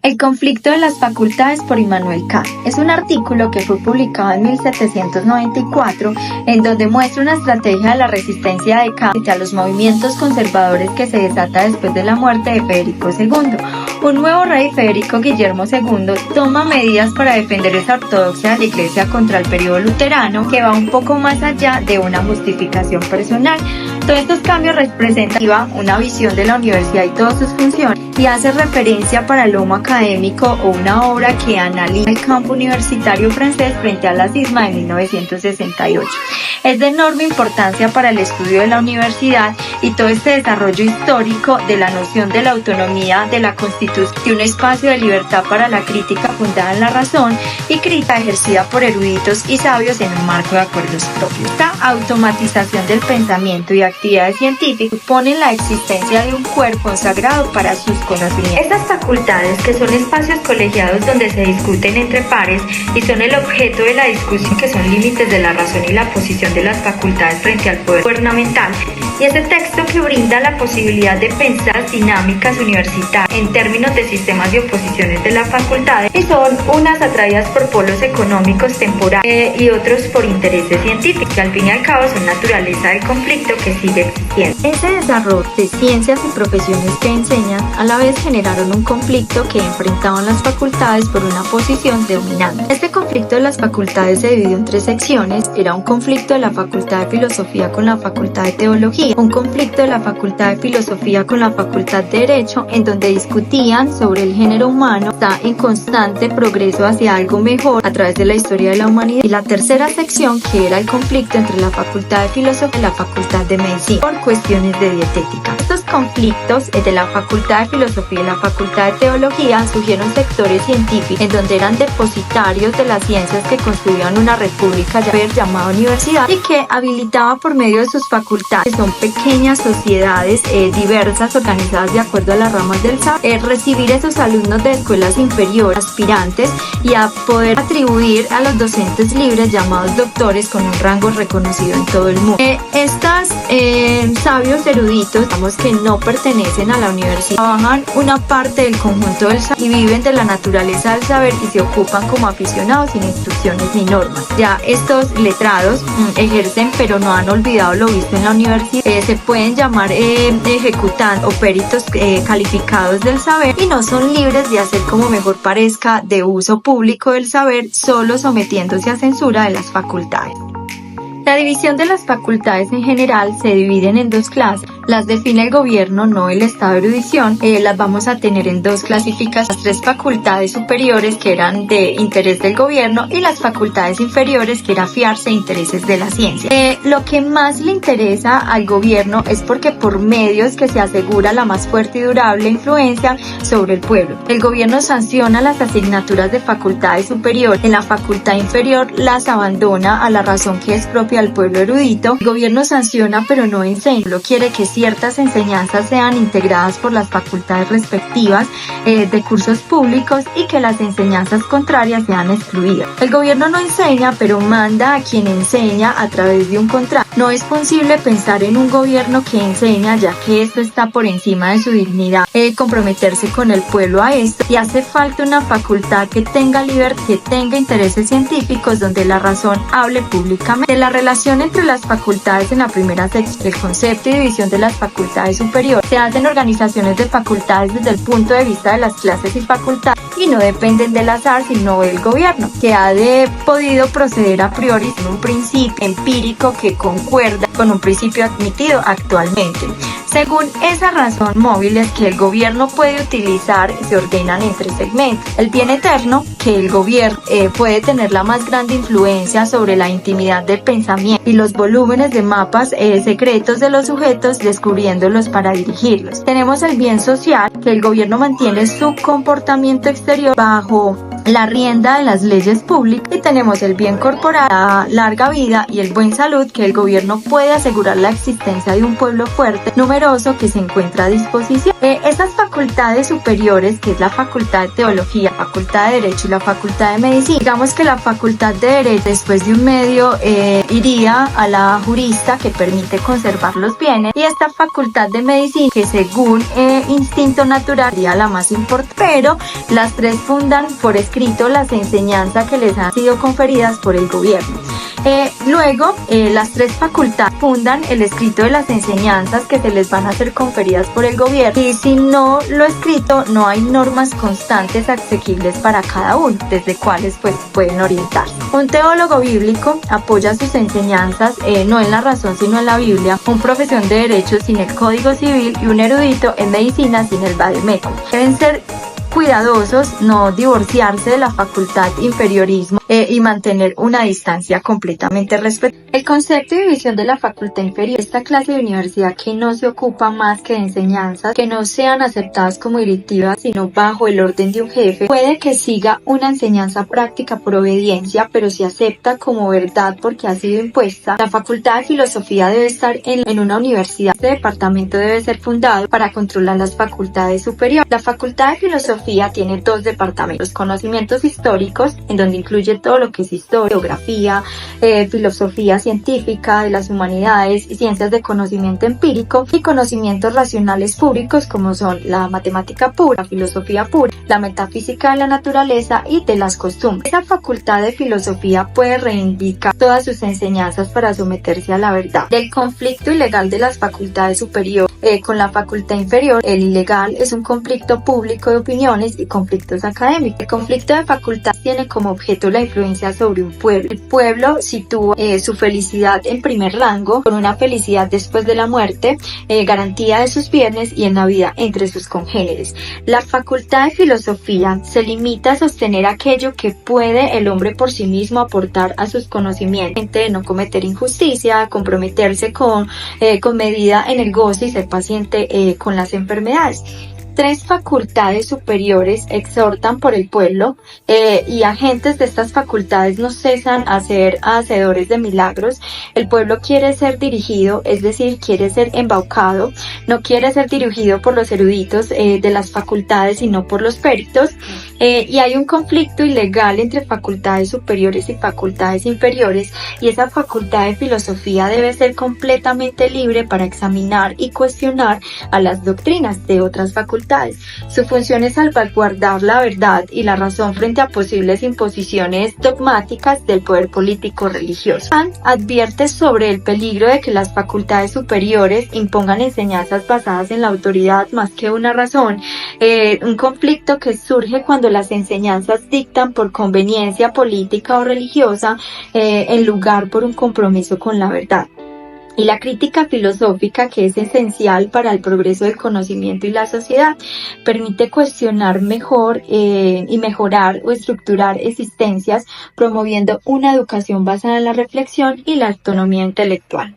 El conflicto de las facultades por Immanuel Kant. Es un artículo que fue publicado en 1794 en donde muestra una estrategia de la resistencia de Kant a los movimientos conservadores que se desata después de la muerte de Federico II. Un nuevo rey, Federico Guillermo II, toma medidas para defender esa ortodoxia de la Iglesia contra el periodo luterano, que va un poco más allá de una justificación personal. Todos estos cambios representan una visión de la universidad y todas sus funciones, y hace referencia para el homo académico o una obra que analiza el campo universitario francés frente a la cisma de 1968. Es de enorme importancia para el estudio de la universidad y todo este desarrollo histórico de la noción de la autonomía de la Constitución, de un espacio de libertad para la crítica fundada en la razón y crítica ejercida por eruditos y sabios en un marco de acuerdos propios. Esta automatización del pensamiento y actividades científicas suponen la existencia de un cuerpo sagrado para sus conocimientos. Estas facultades, que son espacios colegiados donde se discuten entre pares y son el objeto de la discusión, que son límites de la razón y la posición de las facultades frente al poder gubernamental, y ese texto que brinda la posibilidad de pensar dinámicas universitarias en términos de sistemas de oposiciones de las facultades, y son unas atraídas por polos económicos temporales y otros por intereses científicos, que al fin y al cabo son naturaleza del conflicto que sigue existiendo. Ese desarrollo de ciencias y profesiones que enseñan a la vez generaron un conflicto que enfrentaban las facultades por una posición dominante. Este conflicto de las facultades se dividió en tres secciones. Era un conflicto de la Facultad de Filosofía con la Facultad de Teología, un conflicto de la Facultad de Filosofía con la Facultad de Derecho, en donde discutían sobre el género humano está en constante progreso hacia algo mejor a través de la historia de la humanidad, y la tercera sección, que era el conflicto entre la Facultad de Filosofía y la Facultad de Medicina por cuestiones de dietética. Estos conflictos de la Facultad de Filosofía y la Facultad de Teología surgieron sectores científicos en donde eran depositarios de las ciencias que construían una república llamada universidad, y que habilitaba por medio de sus facultades, que son pequeñas sociedades diversas organizadas de acuerdo a las ramas del saber, recibir a esos alumnos de escuelas inferiores, aspirantes, y a poder atribuir a los docentes libres llamados doctores con un rango reconocido en todo el mundo. Estas sabios eruditos, digamos, que no pertenecen a la universidad, trabajan una parte del conjunto del saber y viven de la naturaleza del saber y se ocupan como aficionados sin instrucciones ni normas. Ya estos letrados ejercen, pero no han olvidado lo visto en la universidad. Se pueden llamar ejecutantes o peritos calificados del saber, y no son libres de hacer como mejor parezca de uso público del saber, solo sometiéndose a censura de las facultades. La división de las facultades en general se dividen en dos clases. Las define el gobierno, no el estado de erudición. Las vamos a tener en dos clasificaciones: las tres facultades superiores, que eran de interés del gobierno, y las facultades inferiores, que era fiarse de intereses de la ciencia. Lo que más le interesa al gobierno es porque por medios que se asegura la más fuerte y durable influencia sobre el pueblo. El gobierno sanciona las asignaturas de facultades superiores. En la facultad inferior las abandona a la razón que es propia al pueblo erudito. El gobierno sanciona pero no enseña. Solo quiere que ciertas enseñanzas sean integradas por las facultades respectivas de cursos públicos, y que las enseñanzas contrarias sean excluidas. El gobierno no enseña, pero manda a quien enseña a través de un contrato. No es posible pensar en un gobierno que enseña, ya que esto está por encima de su dignidad, comprometerse con el pueblo a esto, y hace falta una facultad que tenga libertad, que tenga intereses científicos, donde la razón hable públicamente. De la relación entre las facultades en la primera sección, el concepto y división de las facultades superiores, se hacen organizaciones de facultades desde el punto de vista de las clases y facultades, y no dependen del azar, sino del gobierno, que ha podido proceder a priori en un principio empírico que concuerda con un principio admitido actualmente. Según esa razón móvil es que el gobierno puede utilizar, se ordenan en tres segmentos: el bien eterno, que el gobierno puede tener la más grande influencia sobre la intimidad del pensamiento y los volúmenes de mapas secretos de los sujetos, descubriéndolos para dirigirlos. Tenemos el bien social, que el gobierno mantiene su comportamiento exterior bajo la rienda de las leyes públicas, y tenemos el bien corporal, la larga vida y el buen salud, que el gobierno puede asegurar la existencia de un pueblo fuerte, numeroso, que se encuentra a disposición. Esas facultades superiores, que es la Facultad de Teología, Facultad de Derecho y la Facultad de Medicina, digamos que la Facultad de Derecho, después de un medio, iría a la jurista, que permite conservar los bienes, y esta Facultad de Medicina, que según instinto natural sería la más importante, pero las tres fundan por escrito las enseñanzas que les han sido conferidas por el gobierno. Luego, las tres facultades fundan el escrito de las enseñanzas que se les van a ser conferidas por el gobierno, y si no lo escrito, no hay normas constantes asequibles para cada uno, desde cuales pues pueden orientarse. Un teólogo bíblico apoya sus enseñanzas no en la razón sino en la Biblia, un profesor de derecho sin el Código Civil y un erudito en medicina sin el vademécum. Deben ser cuidadosos, no divorciarse de la facultad inferiorismo y mantener una distancia completamente respetuosa. El concepto y división de la facultad inferior, esta clase de universidad que no se ocupa más que de enseñanzas que no sean aceptadas como directivas sino bajo el orden de un jefe, puede que siga una enseñanza práctica por obediencia, pero se acepta como verdad porque ha sido impuesta. La facultad de filosofía debe estar en una universidad. Este departamento debe ser fundado para controlar las facultades superiores. La facultad de filosofía tiene dos departamentos: conocimientos históricos, en donde incluye todo lo que es historia, geografía, filosofía científica de las humanidades y ciencias de conocimiento empírico, y conocimientos racionales públicos, como son la matemática pura, la filosofía pura, la metafísica de la naturaleza y de las costumbres. Esa facultad de filosofía puede reivindicar todas sus enseñanzas para someterse a la verdad. Del conflicto ilegal de las facultades superiores con la facultad inferior, el ilegal es un conflicto público de opiniones y conflictos académicos. El conflicto de facultad tiene como objeto la influencia sobre un pueblo. El pueblo sitúa su felicidad en primer rango, con una felicidad después de la muerte, garantía de sus bienes y en la vida entre sus congéneres. La facultad de filosofía se limita a sostener aquello que puede el hombre por sí mismo aportar a sus conocimientos, de no cometer injusticia, comprometerse con medida en el goce y ser paciente con las enfermedades. Tres facultades superiores exhortan por el pueblo y agentes de estas facultades no cesan a ser hacedores de milagros. El pueblo quiere ser dirigido, es decir, quiere ser embaucado, no quiere ser dirigido por los eruditos de las facultades, sino por los peritos. Y hay un conflicto ilegal entre facultades superiores y facultades inferiores, y esa facultad de filosofía debe ser completamente libre para examinar y cuestionar a las doctrinas de otras facultades. Su función es salvaguardar la verdad y la razón frente a posibles imposiciones dogmáticas del poder político religioso. Kant advierte sobre el peligro de que las facultades superiores impongan enseñanzas basadas en la autoridad más que una razón, un conflicto que surge cuando las enseñanzas dictan por conveniencia política o religiosa en lugar por un compromiso con la verdad. Y la crítica filosófica, que es esencial para el progreso del conocimiento y la sociedad, permite cuestionar mejor y mejorar o estructurar existencias, promoviendo una educación basada en la reflexión y la autonomía intelectual.